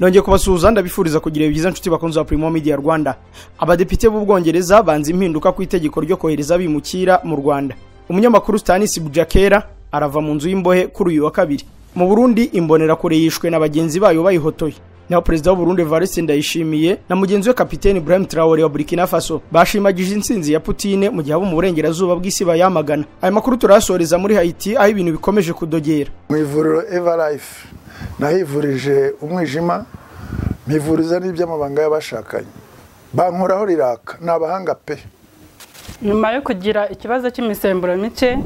nongeye kubasuhuza ndabifuriza kugira byiza nshuti bakunze wa Primo Media Rwanda. Abadepite b'Ubwongereza banze impinduka ku itegeko ryo kohereza abimukira mu Rwanda. Umunyamakuru Stanis Bujakera arava mu nzu y'imbohe kuri uyu wa kabiri. Mu Burundi imbonera kure yishwe na bagenzi bayo bayihotoye. Naho Perezida w'u Burundi Evariste Ndayishimiye na mugenzi we Kapiteni Ibrahim Traoré wa Burkina Faso bashimagije intsinzi ya Putin mu gihe abo mu burengerazuba bw'isi bayamagana. Aya makuru turasoreza muri Haiti aho ibintu bikomeje kudogera. Mu ivuriro Everlife nahivurije umwijima mpivuriza n'iby'amabanga y'abashakanye bankoraho riraka n'abahanga pe. Nyuma yo kugira ikibazo cy'imisemburo mike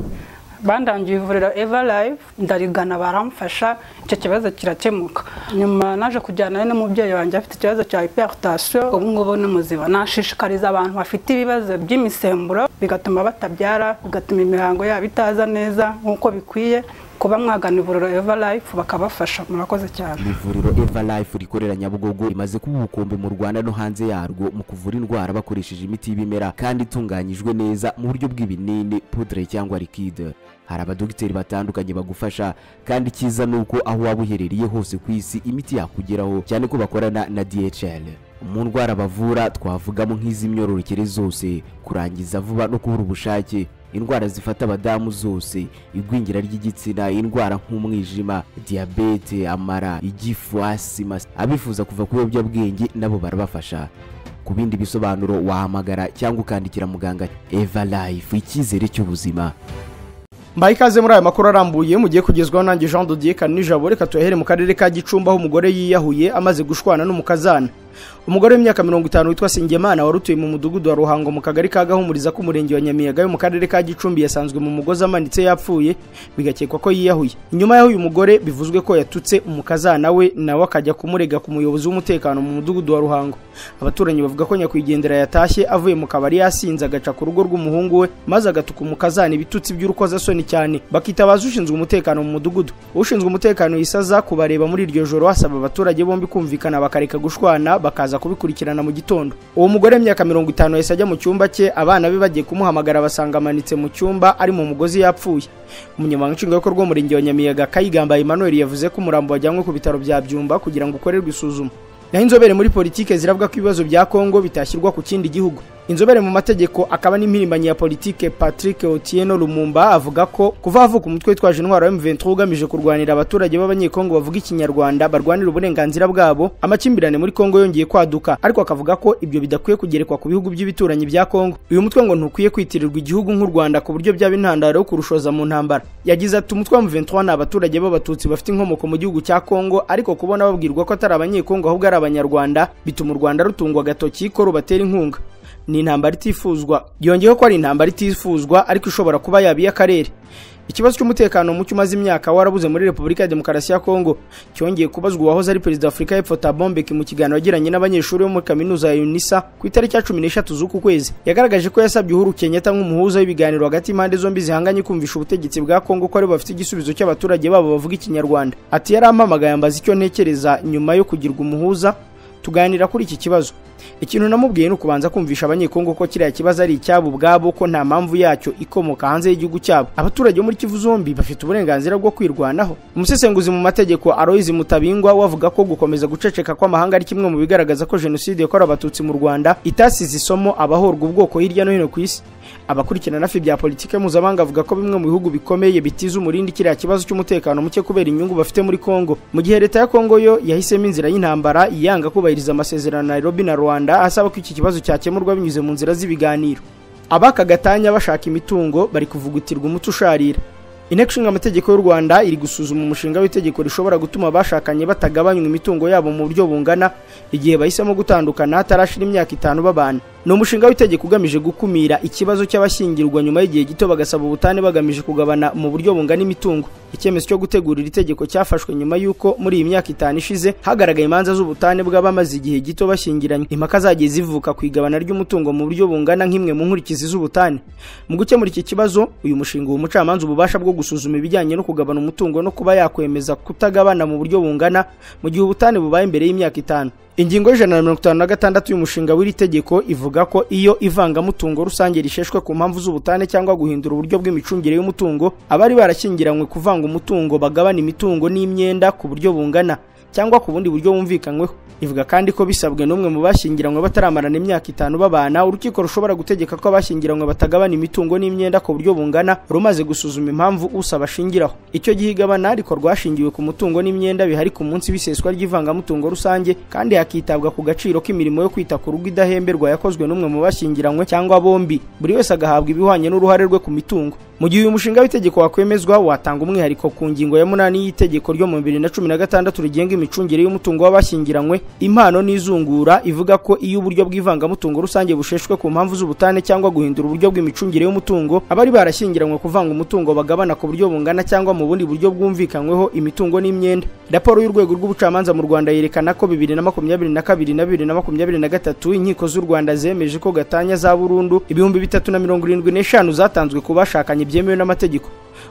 bandangiye ivuriro Everlife ndarigana baramfasha icyo kibazo kirakemuka. Nyuma naje kujyana n'umubyeyi wanjye afite ikibazo cya hypertension ubu ngubu n'umuziba. Nashishikariza abantu bafite ibibazo by'imisemburo bigatuma batabyara, bigatuma imihango yabo itaza neza nkuko bikwiye, kuba mwagana ivuriro Everlife bakabafasha. Murakoze cyane. Ivuriro Everlife rikorera Nyabugogo rimaze kuba ubukombe mu Rwanda no hanze yarwo mu kuvura indwara bakoresheje imiti y'ibimera kandi itunganyijwe neza mu buryo bw'ibinini, poudre cyangwa liquide. Hari abadogiteri batandukanye bagufasha kandi kiza nuko aho waba uherereye hose ku isi imiti yakugeraho, cyane ko bakorana na DHL. Mu ndwara bavura twavugamo nk'iz'imyororokere zose, kurangiza vuba no kubura ubushake, indwara zifata abadamu zose, igwingira ry'igitsina, indwara nk'umwijima, diabete, amara, igifu, asima. Abifuza kuva ku biyobyabwenge nabo barabafasha. Ku bindi bisobanuro wahamagara cyangwa ukandikira muganga. Everlife, icyizere cy'ubuzima. Mbaye ikaze muri aya makuru arambuye mugiye kugezwaho nanjye Jean Dodier Kanijabo. Reka tuyahere mu karere ka Gicumba aho umugore yiyahuye amaze gushwana n'umukazana. Umugore w'imyaka 50 witwa Singemana warutuye mu mudugudu wa Ruhango mu kagari ka Gahumuriza ku murenge wa Nyamiyaga yo mu karere ka Gicumbi yasanzwe mu mugozi amanitse yapfuye, bigakekwa ko yiyahuye. Inyuma yaho uyu mugore bivuzwe ko yatutse umukazana we nawe akajya kumurega ku muyobozi w'umutekano mu mudugudu wa Ruhango. Abaturanyi bavuga ko nyakwigendera yatashye avuye mu kabari yasinze agaca ku rugo rw'umuhungu we maze agatuka umukazana ibitutsi by'urukozasoni cyane. Bakitabaza ushinzwe umutekano mu mudugudu. Ushinzwe umutekano yisaza kubareba muri iryo joro asaba abaturage bombi kumvikana bakareka gushwana bakaza kubikurikirana mu gitondo. Uwo mugore w'imyaka 50 yahise ajya mu cyumba cye, abana be bagiye kumuhamagara basanga amanitse mu cyumba ari mu mugozi yapfuye. Umunyamabanga nshingwabikorwa w'umurenge wa Nyamiyaga Kayigamba Emmanuel yavuze ko umurambo wajyanywe ku bitaro bya Byumba kugira ngo ukorerwe isuzuma. Naho inzobere muri politike ziravuga ko ibibazo bya Kongo bitashyirwa ku kindi gihugu. Inzobere mu mategeko akaba n'impirimbanyi ya politike Patrick Otieno Lumumba avuga ko kuva havuka umutwe twaje intwaro ya M23 ugamije kurwanira abaturage b'abanyekongo bavuga ikinyarwanda barwanira uburenganzira bwabo, amakimbirane muri Kongo yongeye kwaduka, ariko akavuga ko ibyo bidakwiye kugerekwa ku bihugu by'ibituranyi bya Kongo. Uyu mutwe ngo ntukwiye kwitirirwa igihugu nk'u Rwanda ku buryo byaba intandaro yo kurushoza mu ntambara. Yagize ati umutwe wa M23 n'abaturage b'abatutsi bafite inkomoko mu gihugu cya Kongo, ariko kubona babwirwa ko atari abanyekongo ahubwo ari abanyarwanda bituma u Rwanda rutungwa agatoki ko rubatera inkunga. Ni intambara itifuzwa. Yongeyeho ko ari intambara itifuzwa ariko ishobora kuba yabiye akarere. Ikibazo cy'umutekano mucyo umaze imyaka warabuze muri Repubulika ya Demokarasi ya Kongo cyongeye kubazwa wahoze ari Perezida wa Afurika y'Epfo Thabo Mbeki mu kiganiro yagiranye n'abanyeshuri bo muri kaminuza ya UNISA ku itariki ya 13 z'uku kwezi. Yagaragaje ko yasabye Uhuru Kenyatta nk'umuhuza w'ibiganiro hagati impande zombi zihanganye kumvisha ubutegetsi bwa Kongo ko ari bafite igisubizo cy'abaturage babo bavuga ikinyarwanda. Ati yarampamagaye ambaza icyo ntekereza nyuma yo kugirwa umuhuza tuganira kuri iki kibazo. Ikintu namubwiye no kubanza kumvisha abanyekongo ko kiriya kibazo ari icyabo ubwabo, ko nta mpamvu yacyo ikomoka hanze y'igihugu cyabo. Abaturage muri Kivu zombi bafite uburenganzira bwo kwirwanaho. Umusesenguzi mu mategeko Aloyizi Mutabingwa wavuga ko gukomeza guceceka kw'amahanga ari kimwe mu bigaragaza ko jenoside yakorewe abatutsi mu Rwanda itasize isomo abahorwa ubwoko hirya no hino ku isi. Abakurikirana nafi bya politike mpuzamahanga avuga ko bimwe mu bihugu bikomeye bitiza umurindi kiriya kibazo cy'umutekano muke kubera inyungu bafite muri Kongo, mu gihe leta ya Kongo yo yahisemo inzira y'intambara yanga kubahiriza amasezerano na Nairobi na Rwanda asaba ko iki kibazo cyakemurwa binyuze mu nzira z'ibiganiro. Abaka gatanya bashaka imitungo bari kuvugutirwa umuti usharira. Inteko Ishinga Amategeko y'u Rwanda iri gusuzuma umushinga w'itegeko rishobora gutuma abashakanye batagabanywa imitungo yabo mu buryo bungana igihe bahisemo gutandukana hatarashira imyaka 5 babana. Ni umushinga w'itegeko ugamije gukumira ikibazo cy'abashyingirwa nyuma y'igihe gito bagasaba ubutane bagamije kugabana mu buryo bungana imitungo. Icyemezo cyo gutegurira itegeko cyafashwe nyuma y'uko muri iyi myaka 5 ishize hagaragaye imanza z'ubutane bw'abamaze igihe gito bashyingiranye. Impaka zagiye zivuka ku igabana ry'umutungo mu buryo bungana nk'imwe mu nkurikizi z'ubutane. Mu gukemura iki kibazo uyu mushinga w'umucamanza ububasha bwo gusuzuma ibijyanye no kugabana umutungo no kuba yakwemeza kutagabana mu buryo bungana mu gihe ubutane bubaye imbere y'imyaka 5. Ingingo y'156 y'umushinga w'iri tegeko ivuga ko iyo ivangamutungo rusange risheshwe ku mpamvu z'ubutane cyangwa guhindura uburyo bw'imicungire y'umutungo, abari barashyingiranywe kuvanga umutungo bagabana imitungo n'imyenda ku buryo bungana. cyangwa ku bundi buryo bumvikanyweho. Ivuga kandi ko bisabwe n'umwe mu bashyingiranywe bataramarana imyaka 5 babana, urukiko rushobora gutegeka ko abashyingiranywe batagabana imitungo n'imyenda ku buryo bungana, rumaze gusuzuma impamvu usaba ashingiraho. Icyo gihe igabana ariko rwashingiwe ku mutungo n'imyenda bihari ku munsi w'iseswa ry'ivangamutungo rusange, kandi hakitabwa ku gaciro k'imirimo yo kwita ku rugo idahemberwa yakozwe n'umwe mu bashyingiranywe cyangwa bombi, buri wese agahabwa ibihwanye n'uruhare rwe ku mitungo. Mu gihe uyu mushinga w'itegeko wakwemezwa, watanga umwihariko ku ngingo ya 8 y'itegeko ryo mu 2016 rigenga imicungire y'umutungo w'abashyingiranywe, impano n'izungura, ivuga ko iyo uburyo bw'ivangamutungo rusange busheshwe ku mpamvu z'ubutane cyangwa guhindura uburyo bw'imicungire y'umutungo, abari barashyingiranywe kuvanga umutungo bagabana ku buryo bungana cyangwa mu bundi buryo bwumvikanyweho imitungo n'imyenda. Raporo y'urwego rw'ubucamanza mu Rwanda yerekana ko 2022 na 2023 inkiko z'u Rwanda zemeje ko gatanya za burundu 375 zatanzwe ku bashakanye byemewe n'amategeko.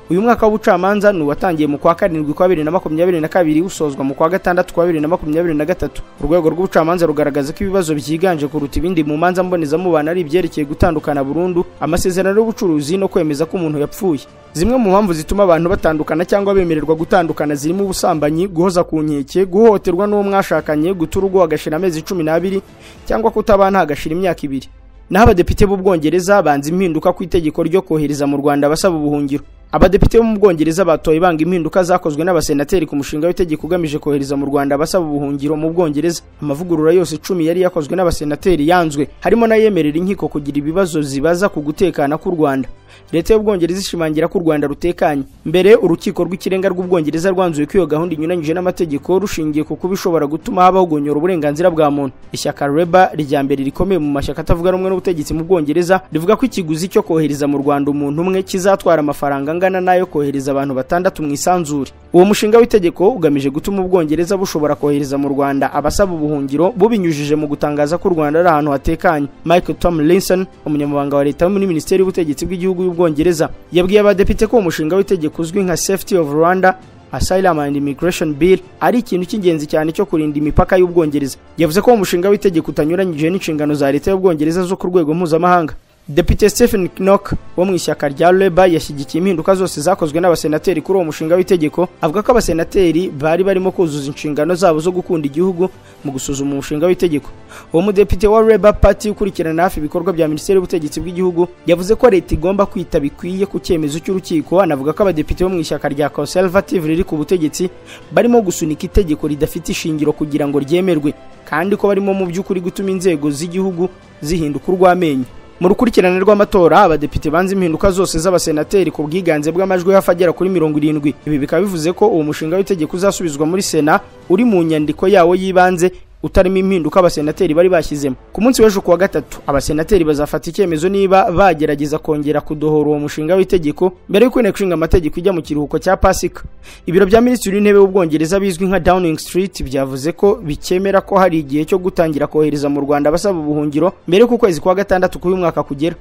Uyu mwaka w'ubucamanza ni watangiye mu kwa 7 kwa 2022 usozwa mu kwa 6 kwa 2023. Urwego rw'ubucamanza rugaragaza ko ibibazo byiganje kuruta ibindi mu manza mbonezamubano ari ibyerekeye gutandukana burundu, amasezerano y'ubucuruzi no kwemeza ko umuntu yapfuye. Zimwe mu mpamvu zituma abantu batandukana cyangwa bemererwa gutandukana zirimo ubusambanyi, guhoza ku nkeke, guhohoterwa n'uwo mwashakanye, guta urugo agashira amezi 12 cyangwa kutabana agashira imyaka 2. Naho abadepite b'Ubwongereza banze impinduka ku itegeko ryo kohereza mu Rwanda basaba ubuhungiro. Abadepite bo mu Bwongereza batoye banga impinduka zakozwe n'abasenateri ku mushinga w'itegeko ugamije kohereza mu Rwanda basaba ubuhungiro mu Bwongereza. Amavugurura yose 10 yari yakozwe n'abasenateri yanzwe, harimo na yemerera inkiko kugira ibibazo zibaza ku gutekana k'u Rwanda. Leta y'Ubwongereza ishimangira ko u Rwanda rutekanye. Mbere urukiko rw'ikirenga rw'Ubwongereza rwanzuye ko iyo gahunda inyuranyije n'amategeko rushingiye ku kuba ishobora gutuma habaho gonyora uburenganzira bwa muntu. Ishyaka Labour rya mbere rikomeye mu mashyaka atavuga rumwe n'ubutegetsi mu Bwongereza rivuga ko ikiguzi cyo kohereza mu Rwanda umuntu umwe kizatwara amafaranga angana nayo kohereza abantu 6 mu isanzure. Uwo mushinga w'itegeko ugamije gutuma Ubwongereza bushobora kohereza mu Rwanda abasaba ubuhungiro bubinyujije mu gutangaza ko u Rwanda ari ahantu hatekanye. Michael Tomlinson, umunyamabanga wa leta muri Minisiteri y'Ubutegetsi bw'igihugu y'Ubwongereza, yabwiye abadepite ko umushinga w'itegeko uzwi nka Safety of Rwanda Asylum and Immigration Bill ari ikintu cy'ingenzi cyane cyo kurinda imipaka y'Ubwongereza. Yavuze ko umushinga w'itegeko utanyuranyije n'inshingano za leta y'Ubwongereza zo ku rwego mpuzamahanga. Depite Stephen Knock wo mu ishyaka rya Labour yashyigikiye impinduka zose zakozwe n'abasenateri kuri uwo mushinga w'itegeko, avuga ko abasenateri bari barimo kuzuza inshingano zabo zo gukunda igihugu mu gusuzuma umushinga w'itegeko. Uwo mudepite wa Labour Party ukurikirana hafi ibikorwa bya Minisiteri y'Ubutegetsi bw'igihugu yavuze ko leta igomba kwita bikwiye ku cyemezo cy'urukiko. Anavuga ko abadepite bo mu ishyaka rya Conservative riri ku butegetsi barimo gusunika itegeko ridafite ishingiro kugira ngo ryemerwe, kandi ko barimo mu by'ukuri gutuma inzego z'igihugu zihinduka urw'amenyo. Mu rukurikirane rw'amatora, abadepite banze impinduka zose z'abasenateri ku bwiganze bw'amajwi hafagera kuri 70. Ibi bikaba bivuze ko uwo mushinga w'itegeko uzasubizwa muri Sena uri mu nyandiko yawo yibanze utarimo impinduka abasenateri bari bashyizemo. Ku munsi w'ejo kuwa 3 abasenateri bazafata icyemezo niba bagerageza kongera kudohora uwo mushinga w'itegeko mbere y'uko inteko ishinga amategeko ijya mu kiruhuko cya Pasika. Ibiro bya Minisitiri w'Intebe w'Ubwongereza bizwi nka Downing Street byavuze ko bikemera ko hari igihe cyo gutangira kohereza mu Rwanda basaba ubuhungiro mbere y'uko kwezi kwa 6 k'uyu mwaka kugera.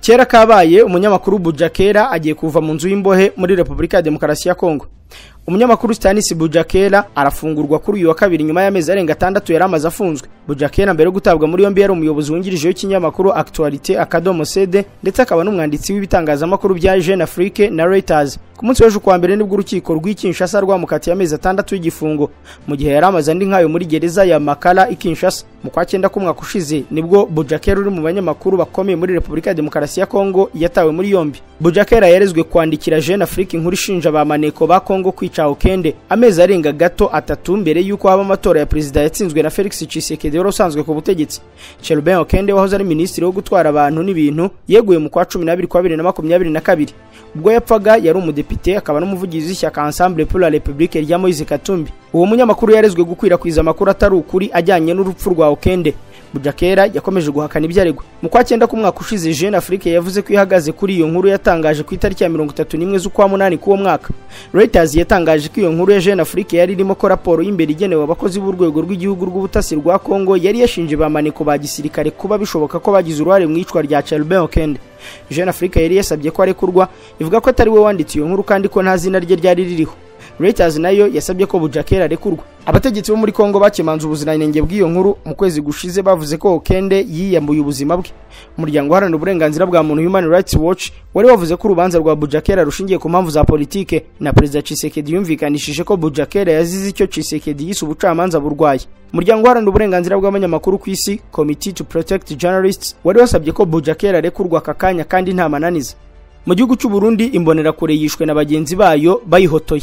Kera kabaye umunyamakuru Bujakera agiye kuva mu nzu y'imbohe muri Repubulika ya Demokarasi ya Kongo. Umunyamakuru Stanis Bujakera arafungurwa kuri uyu wa 2 nyuma y'amezi arenga 6 yari amaze afunzwe. Bujakera mbere yo gutabwa muri yombi yari umuyobozi wungirije w'ikinyamakuru Actualité ndetse akaba n'umwanditsi w'ibitangazamakuru bya Jeune Afrique na Reuters. Ku munsi w'ejo kuwa mbere nibwo urukiko rw'Kinshasa rwamukatiye amezi 6 y'igifungo mu gihe yari amaze andi nkayo muri gereza ya Makala i Kinshasa. Mu kwa 9 k'umwaka ushize nibwo Bujakera uri mu banyamakuru bakomeye muri Repubulika ya Demokarasi ya Kongo yatawe muri yombi. Bujakera yarezwe kwandikira Jeune Afrique inkuru ishinja abamaneko ba Kongo kwica Okende amezi arenga gato 3 mbere y'uko haba amatora ya perezida yatsinzwe na Felix Tshisekedi wari usanzwe ku butegetsi. Chelben Okende wahoze ari minisitiri wo gutwara abantu n'ibintu yeguye mu kwa 12 kwa 2022. Ubwo yapfaga yari umudepite akaba n'umuvugizi w'ishyaka Ensemble pour la République rya Moise Katumbi. Uwo munyamakuru yarezwe gukwirakwiza amakuru atari ukuri ajyanye n'urupfu rwa Okende. Bujakera yakomeje guhakana ibyarego. Mu kwa 9 k'umwaka ushize Jeune Afrique yavuze ko ihagaze kuri iyo nkuru yatangaje ku itariki ya 31 z'ukwa 8 k'uwo mwaka. Reuters yatangaje ko iyo nkuru ya Jeune Afrique yari irimo ko raporo y'imbere igenewe abakozi b'urwego rw'igihugu rw'ubutasi rwa Kongo yari yashinje bamaneko ba gisirikare kuba bishoboka ko bagize uruhare mu icwa rya Chelben Okende. Jeune Afrique yari yasabye ko arekurwa, ivuga ko atari we wanditse iyo nkuru kandi ko nta zina rye ryari ririho. Reuters nayo yasabye ko Bujakera arekurwa. Abategetsi bo muri Kongo bakemanze ubuziranenge bw'iyo nkuru mu kwezi gushize bavuze ko Okende yiyambuye ubuzima bwe. Umuryango uharanira uburenganzira bwa muntu Human Rights Watch wari wavuze ko urubanza rwa Bujakera rushingiye ku mpamvu za politike, na Perezida Tshisekedi yumvikanishije ko Bujakera yazize icyo Tshisekedi yise ubucamanza burwaye. Umuryango uharanira uburenganzira bw'abanyamakuru ku isi Committee to Protect Journalists wari wasabye ko Bujakera arekurwa aka kanya kandi nta mananiza. Mu gihugu cy'u Burundi imbonerakure yishwe na bagenzi bayo bayihotoye.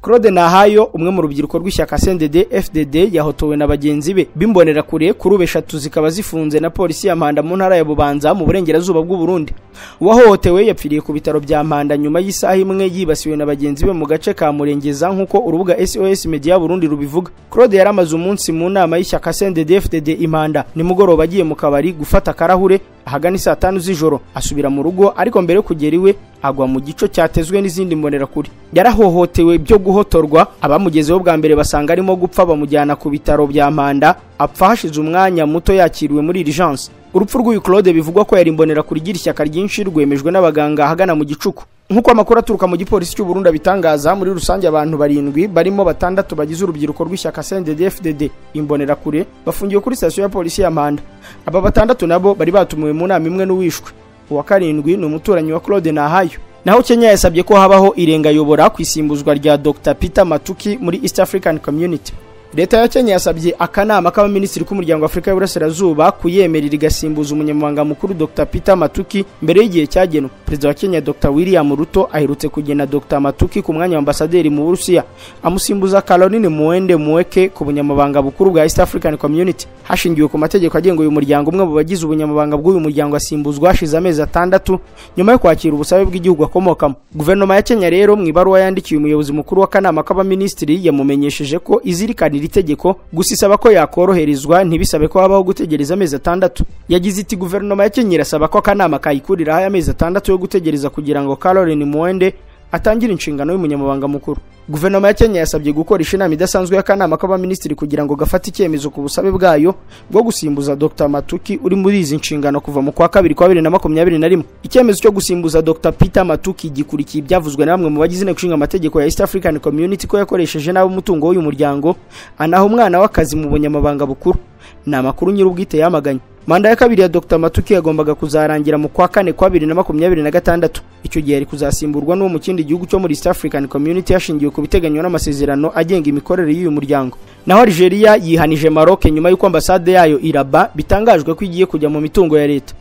Claude Nahayo umwe mu rubyiruko rw'ishyaka CNDD FDD yahotowe na bagenzi be bimbonerakure kuri ube 3 zikaba zifunze na polisi ya Mpanda mu ntara ya Bubanza mu burengerazuba bw'u Burundi. Uwahohotewe yapfiriye ku bitaro bya Mpanda nyuma y'isaha imwe yibasiwe na bagenzi be mu gace ka Murengeza nk'uko urubuga SOS Media Burundi rubivuga. Claude yaramaze umunsi mu nama y'ishyaka CNDD FDD Impanda nimugoroba agiye mu kabari gufata karahure ahagana saa 5 z'ijoro asubira mu rugo, ariko mbere kugera iwe agwa mu gico cyatezwe n'izindi mbonerakure. Yarahohotewe byo guhotorwa, abamugezeho bwa mbere basanga arimo gupfa bamujyana ku bitaro bya Mpanda, apfa hashize umwanya muto yakiriwe muri urgence. Urupfu rw'uyu Claude bivugwa ko yari imbonerakure igira ishyaka ryinshi rwemejwe n'abaganga ahagana mu gicuku. Nkuko amakuru aturuka mu gipolisi cy'u Burundi bitangaza, muri rusange abantu 7 barimo 6 bagize urubyiruko rw'ishyaka CNDD FDD imbonerakure bafungiye kuri station ya polisi ya Mpanda. Aba 6 nabo bari batumiwe mu nama imwe n'uwishwe. Uwa 7 ni umuturanyi wa Claude Nahayo. Naho Kenya yasabye ko habaho irengayobora kwisimbuzwa rya Dr Peter Matuki muri East African Community. Leta ya Kenya yasabye akanama k'abaminisitiri k'umuryango wa Afrika y'Uburasirazuba kuyemerera igasimbuza umunyamabanga mukuru Dr Peter Matuki mbere y'igihe cyagenwe. Perezida wa Kenya Dr William Ruto aherutse kugena Dr Matuki ku mwanya wa ambasaderi mu Burusiya, amusimbuza Caroline Muwende Muweke ku bunyamabanga bukuru bwa East African Community. Hashingiwe ku mategeko agenga uyu muryango, umwe mu bagize ubunyamabanga bw'uyu muryango asimbuzwa hashize amezi 6 nyuma yo kwakira ubusabe bw'igihugu akomokamo. Guverinoma ya Kenya rero mu ibaruwa yandikiye umuyobozi mukuru w'akanama k'abaminisitiri yamumenyesheje ko izirikana itegeko gusisaba ko yakoroherezwa ntibisabe ko habaho gutegereza amezi 6. Yagize iti guverinoma ya Kenya irasaba ko akanama kayikurira aya amezi 6 yo gutegereza kugira ngo Caroline Muwende atangire inshingano y'umunyamabanga mukuru. Guverinoma ya Kenya yasabye gukoresha inama idasanzwe y'akanama k'abaminisitiri kugira ngo gafate icyemezo ku busabe bwayo bwo gusimbuza Dr Matuki uri muri izi nshingano kuva mu kwa 2021. Icyemezo cyo gusimbuza Dr Peter Matuki gikurikiye ibyavuzwe na bamwe mu bagize inteko ishinga amategeko ya East African Community ko yakoresheje nabo umutungo w'uyu muryango anaho umwana w'akazi mu bunyamabanga bukuru. Na makuru nyir'ubwite yamaganye. Manda ya kabiri ya Dr Matuki yagombaga kuzarangira mu kwa 4 kwa 2026. Icyo gihe ari kuzasimburwa n'uwo mu kindi gihugu cyo muri East African Community hashingiwe ku biteganywa n'amasezerano agenga imikorere y'uyu muryango. Naho Algeria yihanije Maroc nyuma y'uko ambasade yayo iraba bitangajwe ko igiye kujya mu mitungo ya leta.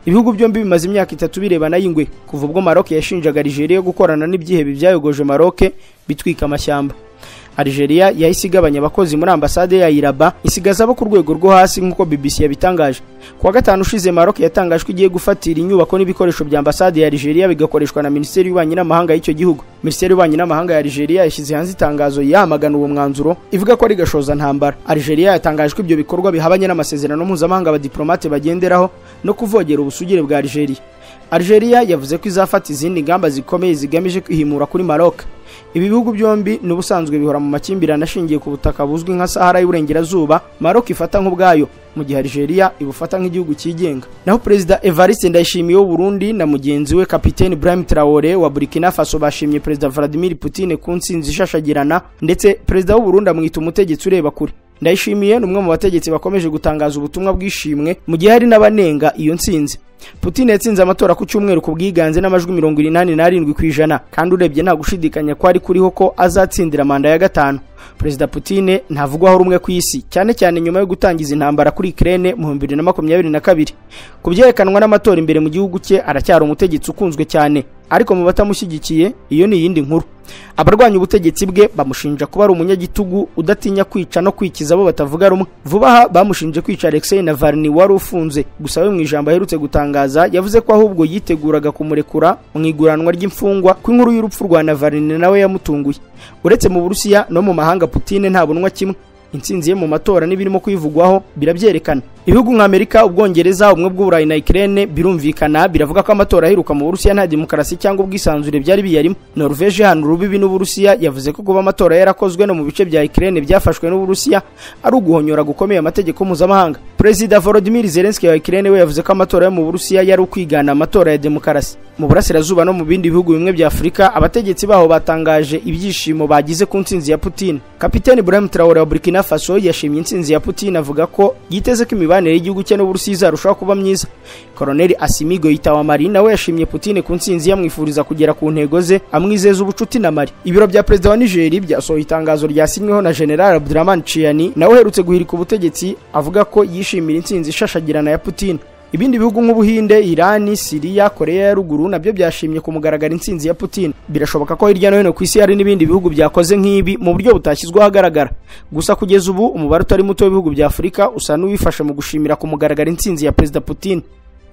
Ibihugu byombi bimaze imyaka 3 birebana y'ingwe kuva ubwo Maroc yashinjaga Algeria gukorana n'ibyihebe byayogoje Maroc bitwika amashyamba. Algeria yahise igabanya abakozi muri ambasade ya Iraba isigaza abo ku rwego rwo hasi nk'uko BBC yabitangaje. Kuwa 5 ushize Maroc yatangaje ko igiye gufatira inyubako n'ibikoresho bya ambasade ya Algeria bigakoreshwa na Minisiteri y'Ububanyi n'Amahanga y'icyo gihugu. Minisiteri y'Ububanyi n'Amahanga ya Algeria yashyize hanze itangazo yamagana uwo mwanzuro ivuga ko ari gashoza ntambara. Algeria yatangaje ko ibyo bikorwa bihabanye n'amasezerano mpuzamahanga abadiplomate bagenderaho no kuvogera ubusugire bwa Algeria. Algeria yavuze ko izafata izindi ngamba zikomeye zigamije kwihimura kuri Maroc. Ibi bihugu byombi n'ubusanzwe bihora mu makimbirane ashingiye ku butaka buzwi nka Sahara y'Uburengerazuba, Maroc ifata nk'ubwayo mu gihe Algeria ibufata nk'igihugu cyigenga. Naho Perezida Evariste Ndayishimiye w'u Burundi na mugenzi we Kapiteni Ibrahim Traoré wa Burkina Faso bashimye Perezida Vladimir Putin ku ntsinzi ishashagirana, ndetse Perezida w'u Burundi amwita umutegetsi ureba kure. Ndayishimiye n'umwe mu bategetsi bakomeje gutangaza ubutumwa bwishimwe mu gihe hari n'abanenga iyo ntsinzi. Putin yatsinze amatora ku cyumweru ku bwiganze n'amajwi 87% kandi urebye nta gushidikanya ko ari kuriho ko azatsindira manda ya 5. Perezida Putin ntavugwaho rumwe ku isi cyane cyane nyuma yo gutangiza intambara kuri Ukraine mu 2022. Kubyerekanwa n'amatora imbere mu gihugu cye aracyari umutegetsi ukunzwe cyane, ariko mu batamushyigikiye iyo ni yindi nkuru. Abarwanya ubutegetsi bwe bamushinja kuba ari umunyagitugu udatinya kwica no kwikiza abo batavuga rumwe. Vuba aha bamushinje kwica Alexei Navalny wari ufunze, gusa we mu ijambo aherutse gutangaza yavuze ko ahubwo yiteguraga kumurekura mu iguranwa ry'imfungwa ko inkuru y'urupfu rwa Navalny nawe yamutunguye. Uretse mu Burusiya no mu mahanga Putin ntabonwa kimwe. Intsinzi ye mu matora n'ibirimo kwivugwaho birabyerekana. Ibihugu nka Amerika, Ubwongereza, Ubumwe bw'Uburayi na Ukraine birumvikana biravuga ko amatora aheruka mu Burusiya nta demokarasi cyangwa ubwisanzure byari biyarimo. Norvege hano rubibi n'Uburusiya yavuze ko kuba amatora yarakozwe no mu bice bya Ukraine byafashwe n'Uburusiya ari uguhonyora gukomeye amategeko mpuzamahanga. Perezida Volodymyr Zelensky wa Ukraine we yavuze ko amatora yo mu Burusiya yari ukwigana amatora ya demokarasi. Mu burasirazuba no mu bindi bihugu bimwe bya Afurika, abategetsi baho batangaje ibyishimo bagize ku ntsinzi ya Putin. Kapiteni Ibrahim Traoré wa Burkina Faso yashimye intsinzi ya Putin, avuga ko yiteze ko imibanire y'igihugu cye n'Uburusiya izarushaho kuba myiza. Colonel Assimi Goïta wa Mali nawe yashimye Putin ku ntsinzi, yamwifuriza kugera ku ntego ze, amwizeza ubucuti na Mali. Ibiro bya Perezida wa Niger byasohoye itangazo ryasinyweho na General Abdurrahman Chiani nawe uherutse guhirika ubutegetsi, avuga ko yishimira intsinzi ishashagirana ya Putin. Ibindi bihugu nk'Ubuhinde, Iran, Syria, Korea ya Ruguru nabyo byashimye ku mugaragaro intsinzi ya Putin. Birashoboka ko hirya no hino ku isi hari n'ibindi bihugu byakoze nk'ibi mu buryo butashyizwe ahagaragara. Gusa kugeza ubu umubare utari muto w'ibihugu bya Afurika usa n'uwifashe mu gushimira ku mugaragaro intsinzi ya Perezida Putin.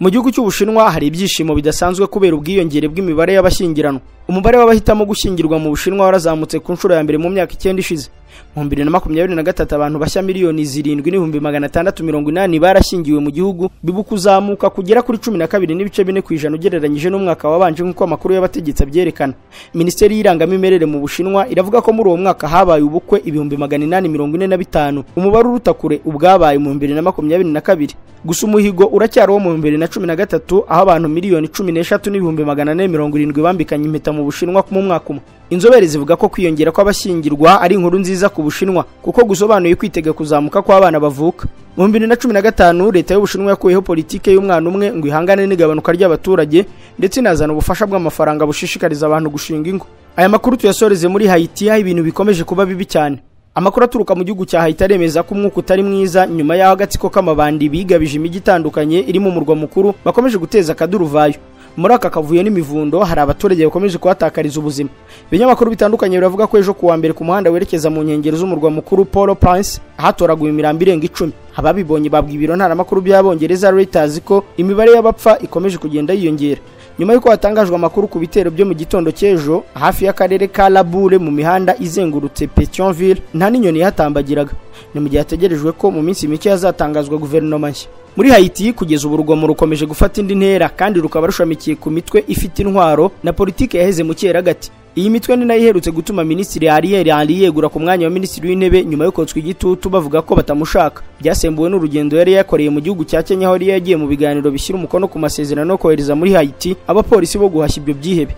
Mu gihugu cy'Ubushinwa hari ibyishimo bidasanzwe kubera ubwiyongere bw'imibare y'abashyingiranwa. Umubare w'abahitamo gushyingirwa mu Bushinwa warazamutse ku nshuro ya mbere mu myaka 9 ishize. Mu 2023 abantu bashya miliyoni 7,680 barashyingiwe mu gihugu, bibukuzamuka kugera kuri 12.4% ugereranyije n'umwaka wabanje nk'uko amakuru y'abategetsi abyerekana. Minisiteri y'Irangamimerere mu Bushinwa iravuga ko muri uwo mwaka habaye ubukwe 845, umubare uruta kure ubwabaye mu 2022. Gusa umuhigo uracyari wo mu 2013 aho abantu miliyoni 13,470 bambikanye impeta mu Bushinwa mu mwaka umwe. Inzobere zivuga ko kwiyongera kw'abashyingirwa ari inkuru nziza ku Bushinwa kuko gusobanuye kwitega kuzamuka kw'abana bavuka. Mu 2015 leta y'Ubushinwa yakuyeho politike y'umwana umwe ngo ihangane n'igabanuka ry'abaturage ndetse inazana ubufasha bw'amafaranga bushishikariza abantu gushinga ingo. Aya makuru tuyasoreze muri Haiti, aho ibintu bikomeje kuba bibi cyane. Amakuru aturuka mu gihugu cya Haiti aremeza ko umwuka utari mwiza nyuma y'aho agatsiko k'amabandi bigabije imijyi itandukanye iri mu murwa mukuru bakomeje guteza akaduruvayo. Muri aka kavuyo n'imivundo hari abaturage bakomeje kuhatakariza ubuzima. Ibinyamakuru bitandukanye biravuga ko ejo kuwa mbere ku muhanda werekeza mu nkengero z'umurwa mukuru Port-au-Prince hatoraguye imirambo irenga 10. Ababibonye babwiye ibiro ntaramakuru by'Abongereza Reuters ko imibare y'abapfa ikomeje kugenda yiyongera. Nyuma y'uko hatangajwe amakuru ku bitero byo mu gitondo cy'ejo hafi y'akarere ka Laboure mu mihanda izengurutse Pétionville, nta n'inyoni yatambagiraga. Ni mu gihe hategerejwe ko mu minsi mike hazatangazwa guverinoma nshya. Muri Haiti kugeza ubu urugomo rukomeje gufata indi ntera kandi rukaba rushamikiye ku mitwe ifite intwaro na politike yaheze mu cyeragati. Iyi mitwe ni nayo iherutse gutuma Minisitiri Ariel Henry yegura ku mwanya wa Minisitiri w'Intebe nyuma yo kotswa igitutu bavuga ko batamushaka. Byasembuwe n'urugendo yari yakoreye mu gihugu cya Kenya aho yari yagiye mu biganiro bishyira umukono ku masezerano no kohereza muri Haiti abapolisi bo guhashya ibyo byihebe.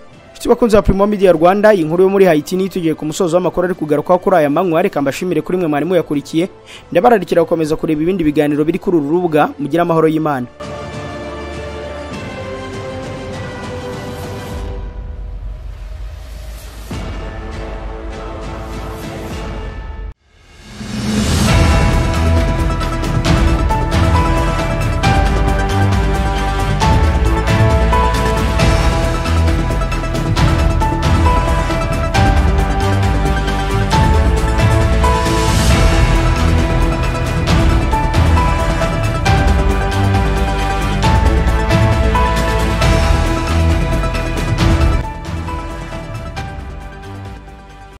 Bakunze Primo Media Rwanda, inkuru yo muri Haiti ni tugiye ku musozo w'amakuru ari kugaruka kuri aya manywa. Reka mbashimire kuri mwe mwarimu yakurikiye, ndabararikira gukomeza kureba ibindi biganiro biri kuri uru rubuga. Mugira amahoro y'Imana.